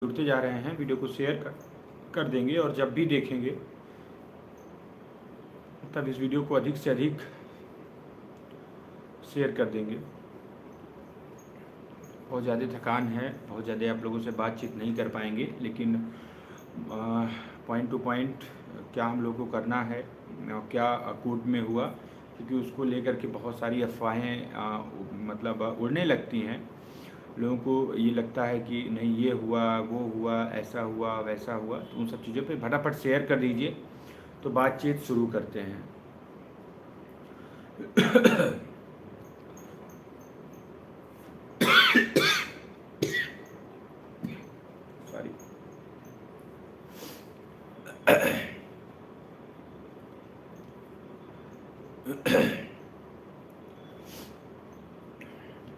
जुड़ते जा रहे हैं, वीडियो को शेयर कर देंगे और जब भी देखेंगे तब इस वीडियो को अधिक से अधिक शेयर कर देंगे। बहुत ज़्यादा थकान है, बहुत ज़्यादा आप लोगों से बातचीत नहीं कर पाएंगे, लेकिन पॉइंट टू पॉइंट क्या हम लोग को करना है, क्या कोर्ट में हुआ, क्योंकि उसको लेकर के बहुत सारी अफवाहें मतलब उड़ने लगती हैं। लोगों को ये लगता है कि नहीं ये हुआ, वो हुआ, ऐसा हुआ, वैसा हुआ। तो उन सब चीज़ों पे फटाफट शेयर कर दीजिए तो बातचीत शुरू करते हैं। सॉरी।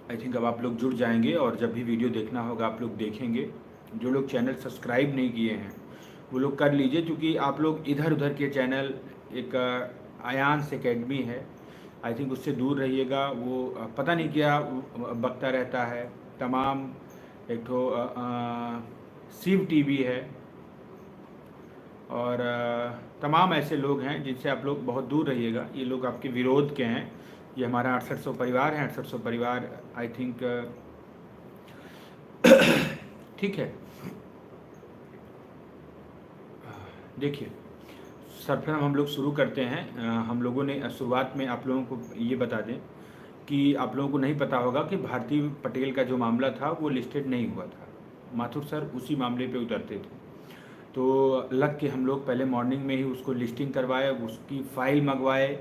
आई थिंक अब आप लोग जुड़ जाएंगे और जब भी वीडियो देखना होगा आप लोग देखेंगे। जो लोग चैनल सब्सक्राइब नहीं किए हैं वो लोग कर लीजिए, क्योंकि आप लोग इधर उधर के चैनल, एक आयांस एकेडमी है, आई थिंक उससे दूर रहिएगा। वो पता नहीं क्या बकता रहता है। तमाम एक तो शिव टीवी है और तमाम ऐसे लोग हैं जिनसे आप लोग बहुत दूर रहिएगा। ये लोग आपके विरोध के हैं। ये हमारा 6800 परिवार है। 6800 परिवार आई थिंक ठीक है। देखिए, सर्वप्रथम हम लोग शुरू करते हैं। हम लोगों ने शुरुआत में आप लोगों को ये बता दें कि आप लोगों को नहीं पता होगा कि भारती पटेल का जो मामला था वो लिस्टेड नहीं हुआ था। माथुर सर उसी मामले पे उतरते थे, तो लग के हम लोग पहले मॉर्निंग में ही उसको लिस्टिंग करवाए, उसकी फ़ाइल मंगवाए।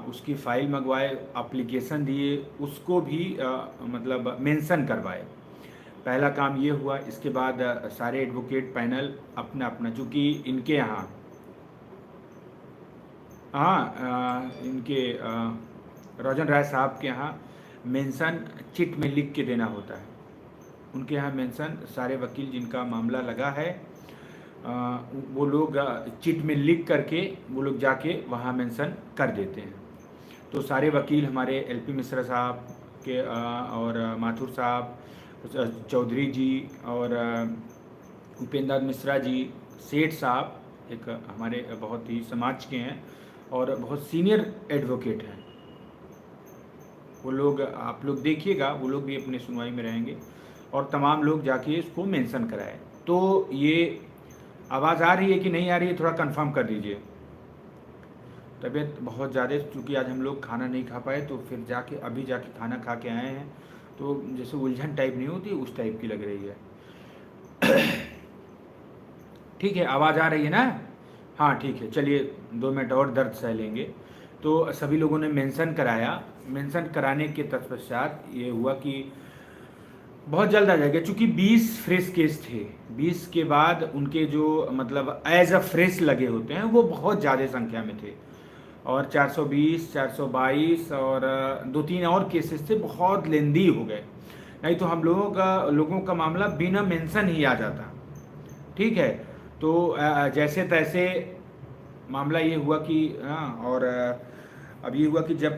उसकी फ़ाइल मंगवाए, एप्लीकेशन दिए, उसको भी मतलब मेंशन करवाए। पहला काम ये हुआ। इसके बाद सारे एडवोकेट पैनल अपना अपना, चूँकि इनके यहाँ इनके रोजन राय साहब के यहाँ मेंशन चिट में लिख के देना होता है। उनके यहाँ मेंशन सारे वकील जिनका मामला लगा है वो लोग चिट में लिख करके वो लोग जाके वहाँ मेंशन कर देते हैं। तो सारे वकील हमारे एलपी मिश्रा साहब के और माथुर साहब, चौधरी जी और उपेंद्र मिश्रा जी, सेठ साहब एक हमारे बहुत ही समाज के हैं और बहुत सीनियर एडवोकेट हैं। वो लोग आप लोग देखिएगा, वो लोग भी अपने सुनवाई में रहेंगे और तमाम लोग जाके इसको मेंशन कराए। तो ये आवाज़ आ रही है कि नहीं आ रही है, थोड़ा कंफर्म कर दीजिए। तबीयत बहुत ज़्यादा, चूँकि आज हम लोग खाना नहीं खा पाए तो फिर जाके अभी जाके खाना खा के आए हैं, तो जैसे उलझन टाइप नहीं होती उस टाइप की लग रही है। ठीक है, आवाज़ आ रही है ना? हाँ ठीक है, चलिए 2 मिनट और दर्द सह लेंगे। तो सभी लोगों ने मेंशन कराया। मेंशन कराने के तत्पश्चात ये हुआ कि बहुत जल्द आ जाएगा, चूँकि 20 फ्रेश केस थे। 20 के बाद उनके जो मतलब एज अ फ्रेश लगे होते हैं वो बहुत ज़्यादा संख्या में थे और 420, 422 और 2-3 और केसेस थे, बहुत लेंदी हो गए। नहीं तो हम लोगों का मामला बिना मेंशन ही आ जाता। ठीक है, तो जैसे तैसे मामला ये हुआ कि और अब ये हुआ कि जब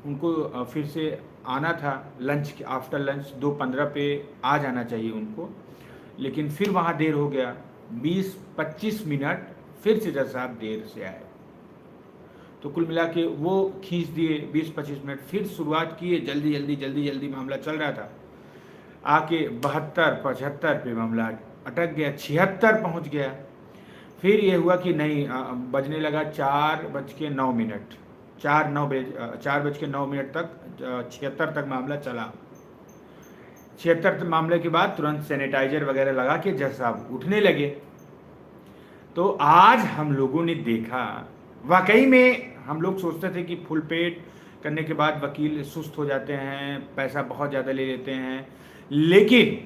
उनको फिर से आना था लंच के, आफ्टर लंच 2:15 पे आ जाना चाहिए उनको, लेकिन फिर वहाँ देर हो गया। 20-25 मिनट फिर से जज साहब देर से आए, तो कुल मिला के वो खींच दिए 20-25 मिनट। फिर शुरुआत किए, जल्दी जल्दी जल्दी जल्दी मामला चल रहा था। आके 72-75 पे मामला अटक गया, 76 पहुँच गया। फिर ये हुआ कि नहीं, बजने लगा 4:09, 4:09 तक 76 तक मामला चला। 76 मामले के बाद तुरंत सैनिटाइजर वगैरह लगा के जज साहब उठने लगे। तो आज हम लोगों ने देखा, वाकई में हम लोग सोचते थे कि फुल पेट करने के बाद वकील सुस्त हो जाते हैं, पैसा बहुत ज़्यादा ले लेते हैं, लेकिन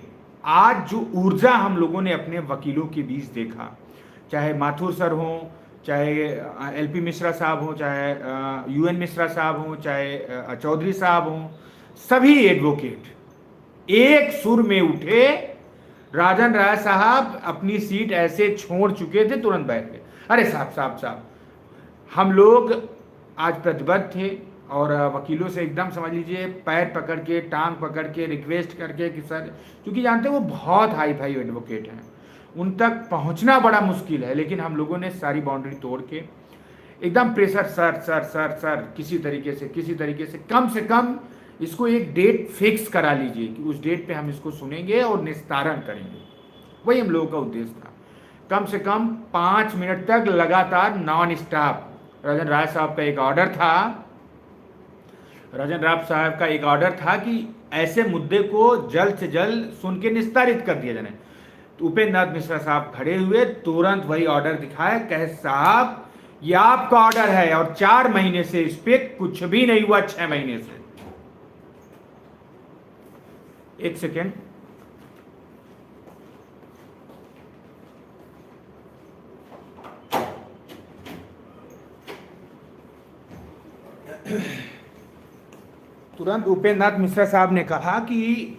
आज जो ऊर्जा हम लोगों ने अपने वकीलों के बीच देखा, चाहे माथुर सर हों, चाहे एलपी मिश्रा साहब हों, चाहे यूएन मिश्रा साहब हों, चाहे चौधरी साहब हों, सभी एडवोकेट एक सुर में उठे। राजन राय साहब अपनी सीट ऐसे छोड़ चुके थे, तुरंत बैठ गए। अरे साहब साहब साहब, हम लोग आज प्रतिबद्ध थे और वकीलों से एकदम समझ लीजिए पैर पकड़ के, टांग पकड़ के रिक्वेस्ट करके कि सर, क्योंकि जानते हैं वो बहुत हाई फाई एडवोकेट हैं, उन तक पहुंचना बड़ा मुश्किल है, लेकिन हम लोगों ने सारी बाउंड्री तोड़ के एकदम pressure, sir sir sir sir किसी तरीके से कम इसको एक डेट फिक्स करा लीजिए कि उस डेट पे हम इसको सुनेंगे और निस्तारण करेंगे। वही हम लोगों का उद्देश्य था। कम से कम 5 मिनट तक लगातार नॉन स्टॉप राजन राय साहब का एक ऑर्डर था, राजन राव साहब का एक ऑर्डर था कि ऐसे मुद्दे को जल्द से जल्द सुन के निस्तारित कर दिया जाए। तो उपेंद्र नाथ मिश्रा साहब खड़े हुए, तुरंत वही ऑर्डर दिखाया, कहे साहब ये आपका ऑर्डर है और 4 महीने से इस पे कुछ भी नहीं हुआ, 6 महीने से। एक सेकेंड, तुरंत उपेंद्र नाथ मिश्रा साहब ने कहा कि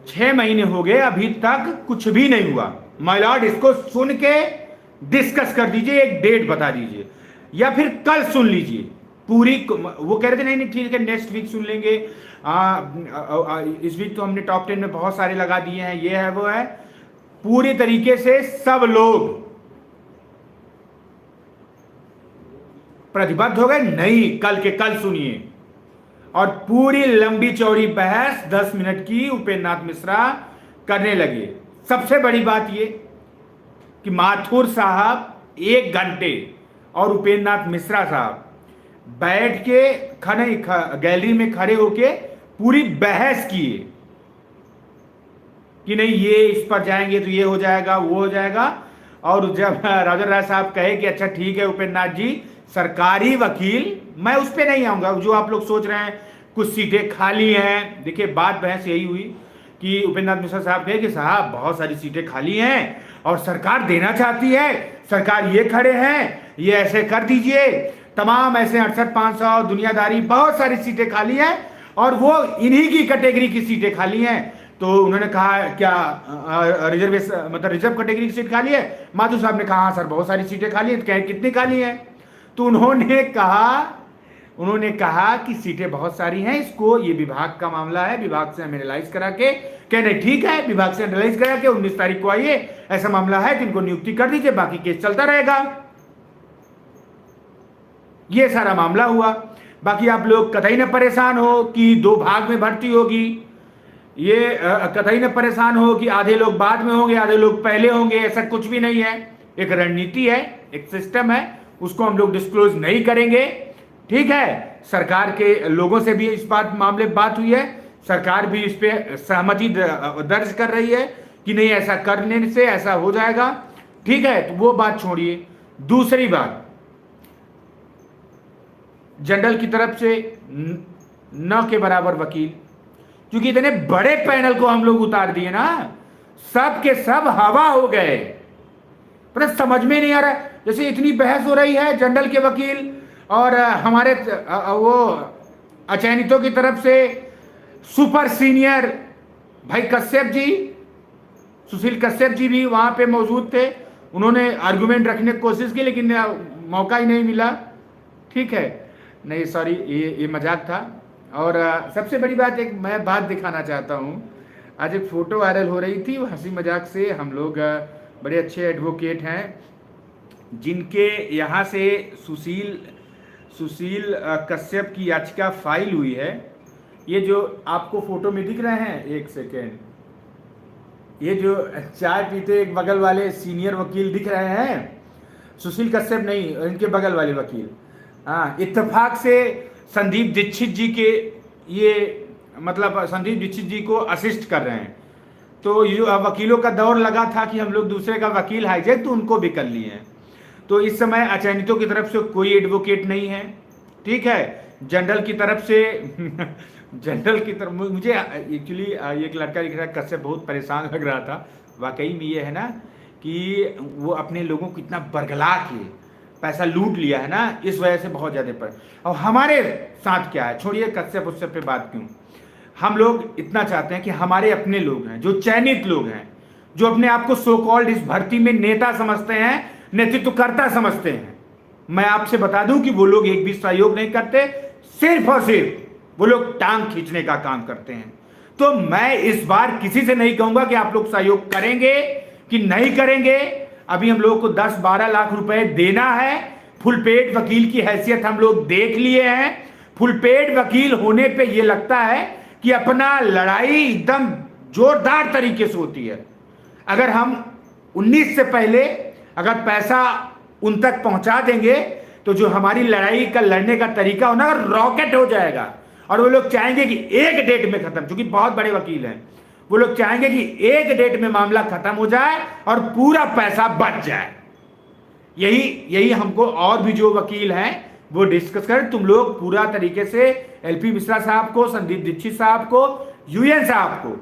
6 महीने हो गए अभी तक कुछ भी नहीं हुआ, माय लॉर्ड इसको सुन के डिस्कस कर दीजिए, एक डेट बता दीजिए या फिर कल सुन लीजिए पूरी। वो कह रहे थे नहीं ठीक है नेक्स्ट वीक सुन लेंगे, इस वीक तो हमने टॉप 10 में बहुत सारे लगा दिए हैं, ये है वो है। पूरी तरीके से सब लोग प्रतिबद्ध हो गए, नहीं कल के कल सुनिए, और पूरी लंबी चौड़ी बहस 10 मिनट की उपेंद्र नाथ मिश्रा करने लगे। सबसे बड़ी बात ये कि माथुर साहब 1 घंटे और उपेंद्र नाथ मिश्रा साहब बैठ के गैलरी में खड़े होके पूरी बहस किए कि नहीं ये इस पर जाएंगे तो ये हो जाएगा वो हो जाएगा। और जब राजन राय साहब कहे कि अच्छा ठीक है उपेंद्र नाथ जी, सरकारी वकील, मैं उस पर नहीं आऊंगा, जो आप लोग सोच रहे हैं कुछ सीटें खाली हैं। देखिए बात बहस यही हुई कि उपेंद्र नाथ मिश्रा साहब कहे कि साहब बहुत सारी सीटें खाली हैं और सरकार देना चाहती है, सरकार ये खड़े हैं, ये ऐसे कर दीजिए, तमाम ऐसे 68,500 दुनियादारी बहुत सारी सीटें खाली हैं और वो इन्हीं की कैटेगरी की सीटें खाली हैं। तो उन्होंने कहा क्या रिजर्वेशन मतलब रिजर्व कैटेगरी की सीट खाली है? माथुर साहब ने कहा हाँ सर बहुत सारी सीटें खाली हैं। तो कहे कितनी खाली हैं? तो उन्होंने कहा कि सीटें बहुत सारी हैं, इसको ये विभाग का मामला है, विभाग से हम एनालाइज करा के कहने ठीक है, विभाग से एनालाइज करा के 19 तारीख को आइए, ऐसा मामला है तो इनको नियुक्ति कर दीजिए, बाकी केस चलता रहेगा। ये सारा मामला हुआ। बाकी आप लोग कतई न परेशान हो कि 2 भाग में भर्ती होगी, ये कतई न परेशान हो कि आधे लोग बाद में होंगे आधे लोग पहले होंगे, ऐसा कुछ भी नहीं है। एक रणनीति है, एक सिस्टम है, उसको हम लोग डिस्क्लोज नहीं करेंगे, ठीक है। सरकार के लोगों से भी इस मामले बात हुई है, सरकार भी इस पे सहमति दर्ज कर रही है कि नहीं ऐसा करने से ऐसा हो जाएगा, ठीक है। तो वो बात छोड़िए। दूसरी बात, जनरल की तरफ से न के बराबर वकील, क्योंकि इतने बड़े पैनल को हम लोग उतार दिए ना, सब के सब हवा हो गए, पर समझ में नहीं आ रहा। जैसे इतनी बहस हो रही है जनरल के वकील और हमारे वो अचयनितों की तरफ से सुपर सीनियर भाई कश्यप जी, सुशील कश्यप जी भी वहां पे मौजूद थे, उन्होंने आर्गुमेंट रखने की कोशिश की लेकिन मौका ही नहीं मिला, ठीक है। नहीं सॉरी, ये मजाक था। और सबसे बड़ी बात एक मैं बात दिखाना चाहता हूँ। आज एक फ़ोटो वायरल हो रही थी, हंसी मजाक से हम लोग बड़े अच्छे एडवोकेट हैं जिनके यहाँ से सुशील कश्यप की याचिका फाइल हुई है। ये जो आपको फोटो में दिख रहे हैं, एक सेकेंड, ये जो चाय पीते एक बगल वाले सीनियर वकील दिख रहे हैं, सुशील कश्यप नहीं, इनके बगल वाले वकील, हाँ, इत्तेफाक से संदीप दीक्षित जी के ये मतलब संदीप दीक्षित जी को असिस्ट कर रहे हैं। तो ये जो वकीलों का दौर लगा था कि हम लोग दूसरे का वकील हाईजैक, तो उनको भी कर लिए हैं। तो इस समय अचयनितों की तरफ से कोई एडवोकेट नहीं है, ठीक है। जनरल की तरफ से जनरल की तरफ मुझे एक्चुअली एक लड़का दिख रहा है कश्यप, बहुत परेशान लग रहा था। वाकई में ये है ना कि वो अपने लोगों को इतना बरगला के पैसा लूट लिया है ना, इस वजह से बहुत ज़्यादा पर। और हमारे साथ क्या है, छोड़िए कश्यप उससे पे बात क्यों, हम लोग इतना चाहते हैं कि हमारे अपने लोग हैं, जो चयनित लोग हैं, जो अपने आप को सो कॉल्ड इस भर्ती में नेता समझते हैं, नेतृत्वकर्ता समझते हैं, मैं आपसे बता दूं कि वो लोग एक भी सहयोग नहीं करते, सिर्फ और सिर्फ वो लोग टांग खींचने का काम करते हैं। तो मैं इस बार किसी से नहीं कहूंगा कि आप लोग सहयोग करेंगे कि नहीं करेंगे। अभी हम लोग को 10-12 लाख रुपए देना है। फुल पेड वकील की हैसियत हम लोग देख लिए हैं। फुल पेड वकील होने पे ये लगता है कि अपना लड़ाई एकदम जोरदार तरीके से होती है। अगर हम 19 से पहले अगर पैसा उन तक पहुंचा देंगे तो जो हमारी लड़ाई का लड़ने का तरीका होना रॉकेट हो जाएगा। और वो लोग चाहेंगे कि एक डेट में खत्म, क्योंकि बहुत बड़े वकील हैं, वो लोग चाहेंगे कि एक डेट में मामला खत्म हो जाए और पूरा पैसा बच जाए। यही हमको और भी जो वकील हैं वो डिस्कस करें। तुम लोग पूरा तरीके से एलपी मिश्रा साहब को, संदीप दीक्षित साहब को, यूएन साहब को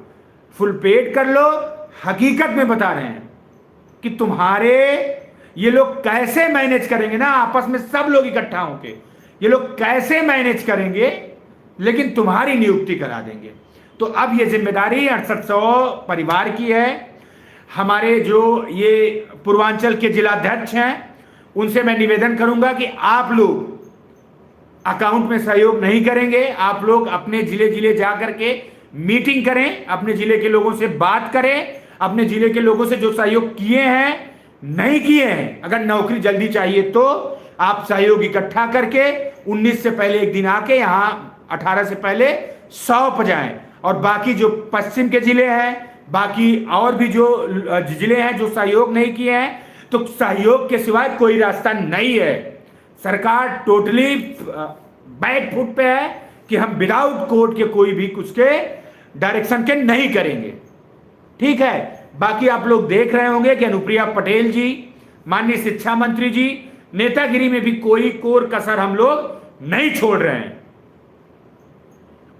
फुल पेड कर लो। हकीकत में बता रहे हैं कि तुम्हारे ये लोग कैसे मैनेज करेंगे ना, आपस में सब लोग इकट्ठा होके ये लोग कैसे मैनेज करेंगे, लेकिन तुम्हारी नियुक्ति करा देंगे। तो अब ये जिम्मेदारी 6800 परिवार की है। हमारे जो ये पूर्वांचल के जिलाध्यक्ष हैं उनसे मैं निवेदन करूंगा कि आप लोग अकाउंट में सहयोग नहीं करेंगे, आप लोग अपने जिले जिले जा करके मीटिंग करें, अपने जिले के लोगों से बात करें, अपने जिले के लोगों से जो सहयोग किए हैं नहीं किए हैं, अगर नौकरी जल्दी चाहिए तो आप सहयोग इकट्ठा करके 19 से पहले एक दिन आके यहां 18 से पहले 100 पर जाएं। और बाकी जो पश्चिम के जिले हैं, बाकी और भी जो जिले हैं जो सहयोग नहीं किए हैं, तो सहयोग के सिवाय कोई रास्ता नहीं है। सरकार टोटली बैक फुट पे है कि हम विदाउट कोर्ट के कोई भी कुछ के डायरेक्शन के नहीं करेंगे। ठीक है, बाकी आप लोग देख रहे होंगे कि अनुप्रिया पटेल जी, माननीय शिक्षा मंत्री जी, नेतागिरी में भी कोई कोर कसर हम लोग नहीं छोड़ रहे हैं।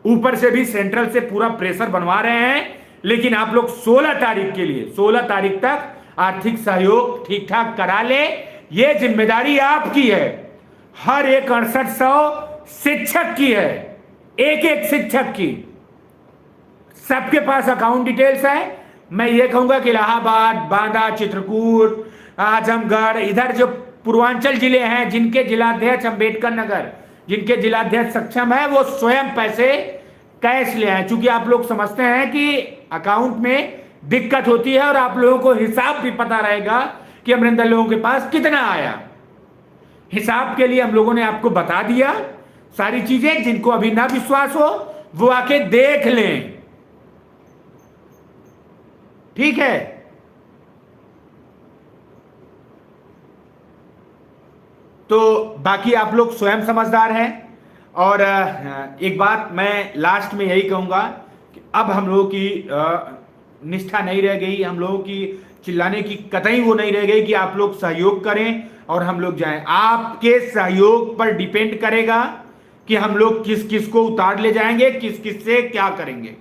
ऊपर से भी सेंट्रल से पूरा प्रेशर बनवा रहे हैं। लेकिन आप लोग 16 तारीख के लिए 16 तारीख तक आर्थिक सहयोग ठीक ठाक करा ले, ये जिम्मेदारी आपकी है। हर एक 6800 शिक्षक की है, एक एक शिक्षक की। सबके पास अकाउंट डिटेल्स है। मैं ये कहूंगा कि इलाहाबाद, बांदा, चित्रकूट, आजमगढ़, इधर जो पूर्वांचल जिले हैं जिनके जिलाध्यक्ष, अंबेडकर नगर, जिनके जिलाध्यक्ष सक्षम है, वो स्वयं पैसे कैश ले आए। चूंकि आप लोग समझते हैं कि अकाउंट में दिक्कत होती है और आप लोगों को हिसाब भी पता रहेगा कि अमरिंदर लोगों के पास कितना आया। हिसाब के लिए हम लोगों ने आपको बता दिया सारी चीजें। जिनको अभी ना विश्वास हो वो आके देख लें। ठीक है, तो बाकी आप लोग स्वयं समझदार हैं। और एक बात मैं लास्ट में यही कहूंगा कि अब हम लोगों की निष्ठा नहीं रह गई, हम लोगों की चिल्लाने की कतई वो नहीं रह गई कि आप लोग सहयोग करें और हम लोग जाएं। आपके सहयोग पर डिपेंड करेगा कि हम लोग किस किस को उतार ले जाएंगे, किस किस से क्या करेंगे,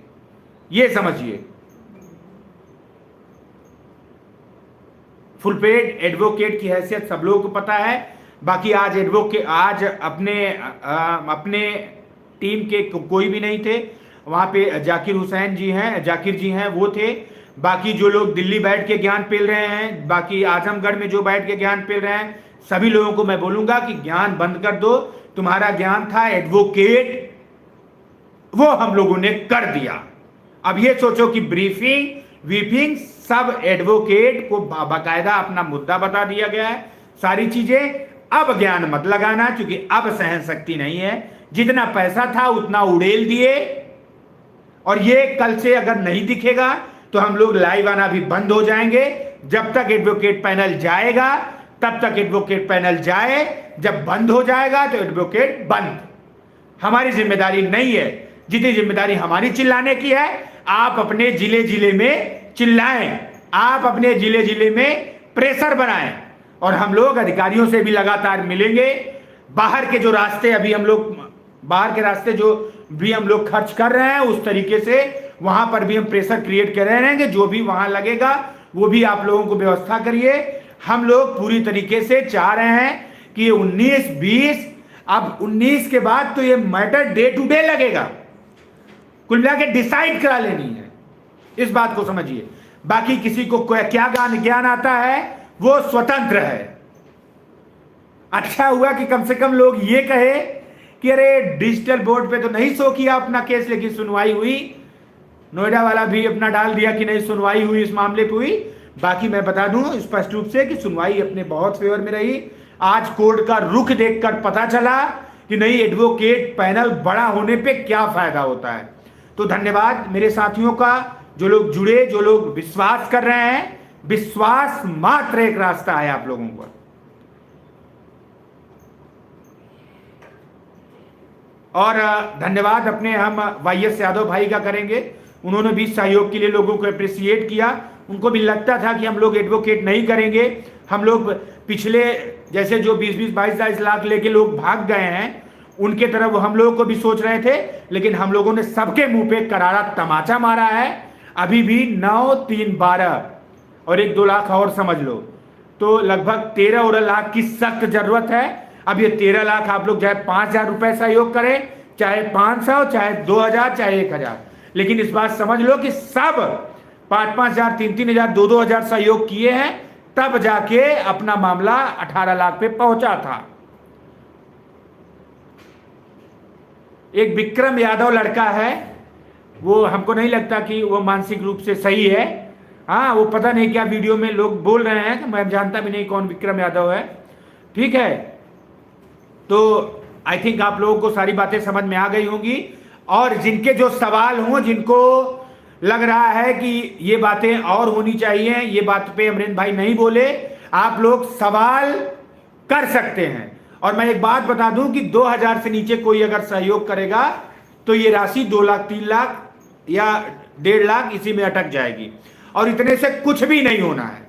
ये समझिए। फुल पेड एडवोकेट की हैसियत सब लोगों को पता है। बाकी आज एडवोकेट आज अपने टीम के कोई भी नहीं थे वहां पे। जाकिर हुसैन जी हैं, जाकिर जी हैं, वो थे। बाकी जो लोग दिल्ली बैठ के ज्ञान पेल रहे हैं, बाकी आजमगढ़ में जो बैठ के ज्ञान पेल रहे हैं, सभी लोगों को मैं बोलूंगा कि ज्ञान बंद कर दो। तुम्हारा ज्ञान था एडवोकेट, वो हम लोगों ने कर दिया। अब ये सोचो कि ब्रीफिंग वीपिंग सब एडवोकेट को बाकायदा अपना मुद्दा बता दिया गया है, सारी चीजें। अब ज्ञान मत लगाना, क्योंकि अब सहन शक्ति नहीं है। जितना पैसा था उतना उड़ेल दिए। और ये कल से अगर नहीं दिखेगा तो हम लोग लाइव आना भी बंद हो जाएंगे। जब तक एडवोकेट पैनल जाएगा तब तक एडवोकेट पैनल जाए, जब बंद हो जाएगा तो एडवोकेट बंद। हमारी जिम्मेदारी नहीं है। जितनी जिम्मेदारी हमारी चिल्लाने की है, आप अपने जिले जिले में चिल्लाएं, आप अपने जिले जिले में प्रेशर बनाएं। और हम लोग अधिकारियों से भी लगातार मिलेंगे। बाहर के जो रास्ते अभी हम लोग, बाहर के रास्ते जो भी हम लोग खर्च कर रहे हैं, उस तरीके से वहां पर भी हम प्रेशर क्रिएट कर रहे रहेंगे। जो भी वहां लगेगा वो भी आप लोगों को व्यवस्था करिए। हम लोग पूरी तरीके से चाह रहे हैं कि 19-20, अब 19 के बाद तो ये मैटर डे टू डे लगेगा, कुल मिला के डिसाइड करा लेनी है। इस बात को समझिए। बाकी किसी को क्या ज्ञान आता है वो स्वतंत्र है। अच्छा हुआ कि कम से कम लोग ये कहे कि अरे डिजिटल बोर्ड पे तो नहीं शो किया अपना केस, लेकिन सुनवाई हुई। नोएडा वाला भी अपना डाल दिया कि नहीं सुनवाई हुई, इस मामले पे हुई। बाकी मैं बता दूं स्पष्ट रूप से कि सुनवाई अपने बहुत फेवर में रही। आज कोर्ट का रुख देखकर पता चला कि नहीं, एडवोकेट पैनल बड़ा होने पे क्या फायदा होता है। तो धन्यवाद मेरे साथियों का, जो लोग जुड़े, जो लोग विश्वास कर रहे हैं। विश्वास मात्र एक रास्ता है आप लोगों का। और धन्यवाद अपने हम YS यादव भाई का करेंगे। उन्होंने भी सहयोग के लिए लोगों को अप्रिसिएट किया। उनको भी लगता था कि हम लोग एडवोकेट नहीं करेंगे, हम लोग पिछले जैसे जो 20-20, 22-22 लाख लेके लोग भाग गए हैं उनके तरफ वो हम लोगों को भी सोच रहे थे, लेकिन हम लोगों ने सबके मुंह पे करारा तमाचा मारा है। अभी भी 9, 3, 12 और 1-2 लाख और समझ लो, तो लगभग 13 लाख की सख्त जरूरत है। अब ये 13 लाख आप लोग चाहे 5,000 रुपए सहयोग करें, चाहे 500, चाहे 2,000, चाहे 1,000, लेकिन इस बात समझ लो कि सब 5,000, 3,000, 2,000 सहयोग किए हैं, तब जाके अपना मामला 18 लाख पे पहुंचा था। एक विक्रम यादव लड़का है, वो हमको नहीं लगता कि वो मानसिक रूप से सही है। हाँ, वो पता नहीं क्या वीडियो में लोग बोल रहे हैं, मैं जानता भी नहीं कौन विक्रम यादव है। ठीक है, तो आई थिंक आप लोगों को सारी बातें समझ में आ गई होंगी। और जिनके जो सवाल हों, जिनको लग रहा है कि ये बातें और होनी चाहिए, ये बात पे अमरेंद्र भाई नहीं बोले, आप लोग सवाल कर सकते हैं। और मैं एक बात बता दूं कि 2,000 से नीचे कोई अगर सहयोग करेगा तो ये राशि 2 लाख, 3 लाख या 1.5 लाख इसी में अटक जाएगी, और इतने से कुछ भी नहीं होना है।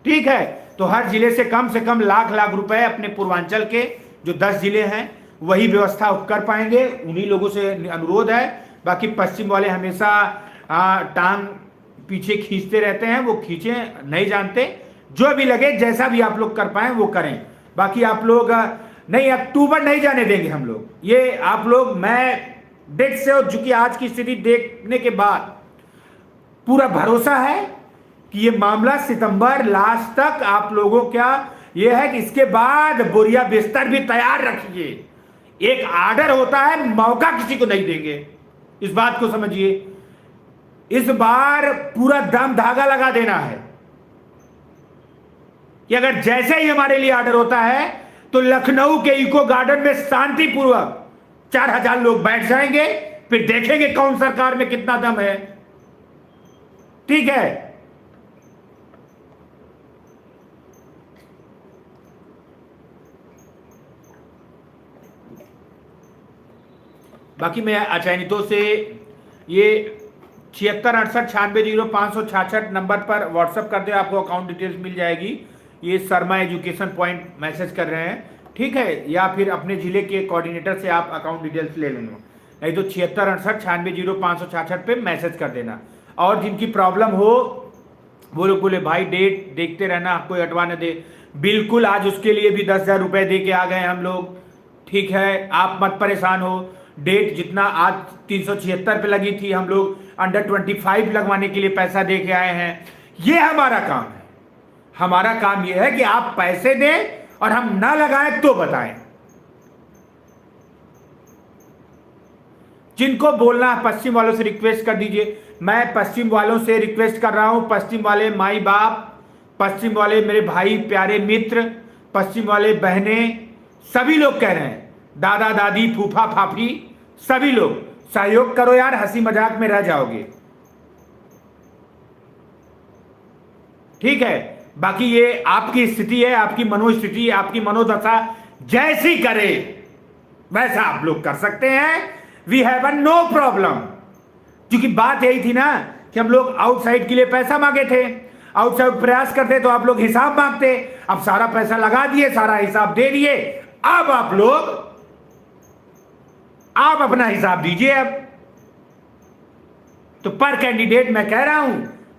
ठीक है, तो हर जिले से कम लाख रुपए अपने पूर्वांचल के जो 10 जिले हैं वही व्यवस्था कर पाएंगे, उन्हीं लोगों से अनुरोध है। बाकी पश्चिम वाले हमेशा टांग पीछे खींचते रहते हैं, वो खींचे नहीं जानते। जो भी लगे, जैसा भी आप लोग कर पाए वो करें। बाकी आप लोग नहीं, अक्टूबर नहीं जाने देंगे हम लोग, ये आप लोग, मैं डेट से हो चुकी आज की स्थिति देखने के बाद पूरा भरोसा है कि ये मामला सितंबर लास्ट तक आप लोगों क्या ये है कि इसके बाद बोरिया बिस्तर भी तैयार रखिए। एक आर्डर होता है, मौका किसी को नहीं देंगे, इस बात को समझिए। इस बार पूरा दम धागा लगा देना है कि अगर जैसे ही हमारे लिए आर्डर होता है तो लखनऊ के इको गार्डन में शांतिपूर्वक 4,000 लोग बैठ जाएंगे, फिर देखेंगे कौन सरकार में कितना दम है। ठीक है, बाकी मैं अचयनितों से ये 7668960566 नंबर पर व्हाट्सएप कर दे, आपको अकाउंट डिटेल्स मिल जाएगी। ये शर्मा एजुकेशन पॉइंट मैसेज कर रहे हैं, ठीक है, या फिर अपने जिले के कोऑर्डिनेटर से आप अकाउंट डिटेल्स ले लेना, नहीं तो 7668960566 पे मैसेज कर देना। और जिनकी प्रॉब्लम हो वो लोग बोले भाई डेट देखते रहना, कोई हटवाने दे, बिल्कुल आज उसके लिए भी 10,000 रुपए दे के आ गए हम लोग। ठीक है, आप मत परेशान हो। डेट जितना आज 376 पे लगी थी, हम लोग अंडर 25 लगवाने के लिए पैसा दे के आए हैं। ये हमारा काम है। हमारा काम यह है कि आप पैसे दें और हम ना लगाएं तो बताएं। जिनको बोलना है पश्चिम वालों से रिक्वेस्ट कर दीजिए। मैं पश्चिम वालों से रिक्वेस्ट कर रहा हूं, पश्चिम वाले माई बाप, पश्चिम वाले मेरे भाई प्यारे मित्र, पश्चिम वाले बहनें, सभी लोग कह रहे हैं, दादा दादी फूफा फाफी, सभी लोग सहयोग करो यार, हंसी मजाक में रह जाओगे। ठीक है, बाकी ये आपकी स्थिति है, आपकी मनोस्थिति, आपकी मनोदशा जैसी करे वैसा आप लोग कर सकते हैं। We have a no problem. क्योंकि बात यही थी ना कि हम लोग आउटसाइड के लिए पैसा मांगे थे, आउटसाइड प्रयास करते तो आप लोग हिसाब मांगते। अब सारा पैसा लगा दिए, सारा हिसाब दे दिए, अब आप लोग आप अपना हिसाब दीजिए। अब तो पर कैंडिडेट मैं कह रहा हूं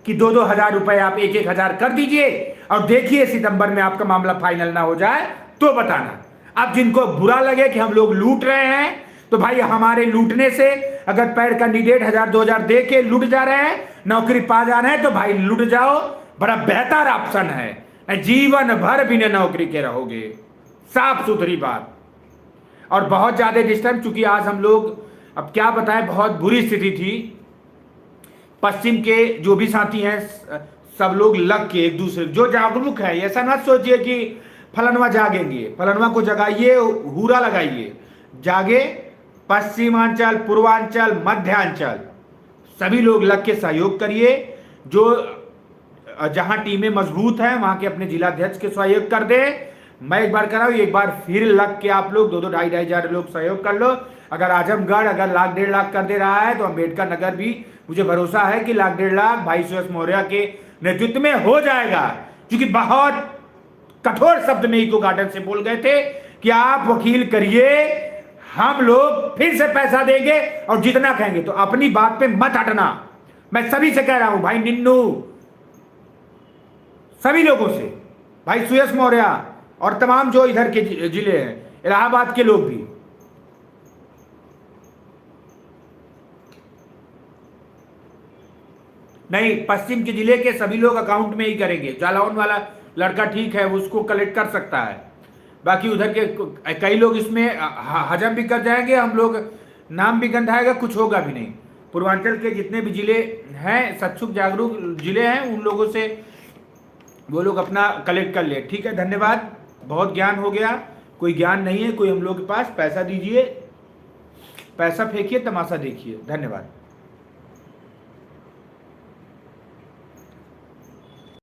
कि 2-2 हजार रुपए आप 1-1 हजार कर दीजिए और देखिए सितंबर में आपका मामला फाइनल ना हो जाए तो बताना। अब जिनको बुरा लगे कि हम लोग लूट रहे हैं, तो भाई हमारे लूटने से अगर पैर कैंडिडेट 1,000-2,000 दे के लूट जा रहे हैं, नौकरी पा जा रहे हैं, तो भाई लूट जाओ, बड़ा बेहतर ऑप्शन है। जीवन भर बिना नौकरी के रहोगे, साफ सुथरी बात। और बहुत ज़्यादा डिस्टर्ब, चूंकि आज हम लोग अब क्या बताएं, बहुत बुरी स्थिति थी। पश्चिम के जो भी साथी हैं सब लोग लग के एक दूसरे, जो जागरूक है, ऐसा ना सोचिए कि फलनवा जागेंगे, फलनवा को जगाइए, हुरा लगाइए, जागे। पश्चिमांचल, पूर्वांचल, मध्यांचल सभी लोग लग के सहयोग करिए। जो जहां टीमें मजबूत हैं वहां के अपने जिलाध्यक्ष के सहयोग कर दे। मैं एक बार कराऊं, एक बार फिर लग के आप लोग 2-2, 2.5 हजार लोग सहयोग कर लो। अगर आजमगढ़ अगर 1,00,000-1.5 लाख कर दे रहा है तो अम्बेडकर नगर भी मुझे भरोसा है कि 1,00,000-1.5 लाख भाई सुरेश मौर्य के नेतृत्व में हो जाएगा। क्योंकि बहुत कठोर शब्द में इको गार्डन से बोल गए थे कि आप वकील करिए, हम लोग फिर से पैसा देंगे और जितना कहेंगे। तो अपनी बात पे मत हटना। मैं सभी से कह रहा हूं, भाई निन्नू, सभी लोगों से, भाई सुयश मौर्य और तमाम जो इधर के जिले हैं, इलाहाबाद के लोग भी, नहीं, पश्चिम के जिले के सभी लोग अकाउंट में ही करेंगे। जालौन वाला लड़का ठीक है, उसको कलेक्ट कर सकता है, बाकी उधर के कई लोग इसमें हजम भी कर जाएंगे। हम लोग नाम भी गंधाएगा, कुछ होगा भी नहीं। पूर्वांचल के जितने भी जिले हैं, सक्षुक जागरूक जिले हैं, उन लोगों से वो लोग अपना कलेक्ट कर ले। ठीक है, धन्यवाद। बहुत ज्ञान हो गया। कोई ज्ञान नहीं है कोई हम लोग के पास। पैसा दीजिए, पैसा फेंकिए, तमाशा देखिए। धन्यवाद।